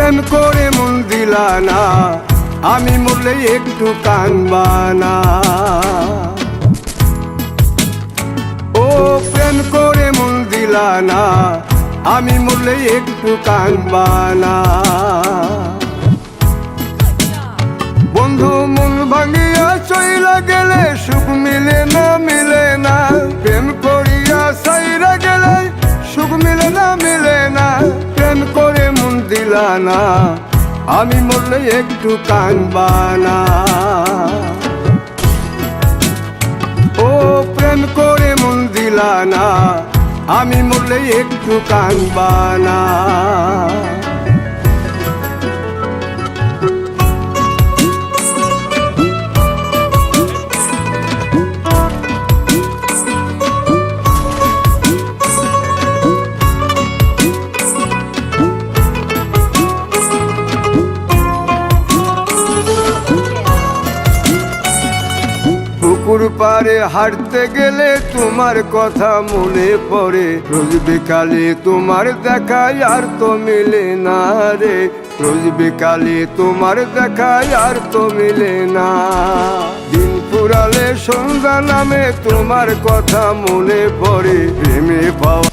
প্রেম করে মন দিলা না, আমি মরলে একটু কানবা না। ও প্রেম করে মন দিলা না, আমি মরলে একটু কানবা না। বন্ধু মন ভাঙিয়া চইলা গেলে সুখ মিলে না, মিলে না। প্রেম করিয়া সাইরা গেলে সুখ মিলে না, মিলে না। প্রেম করে মন দিলা না, আমি মরলে একটু কানবা না। ও প্রেম করে মন দিলা না, আমি মরলে একটু কানবা না। পুকুর পাড়ে হাঁটতে গেলে তোমার কথা মনে পড়ে, রোজ বিকালে তোমার দেখা আর তো মিলে না রে। রোজ বিকালে তোমার দেখা আর তো মিলে না। দিন ফুরালে সন্ধ্যা নামে তোমার কথা মনে পড়ে, প্রেমে পাওয়া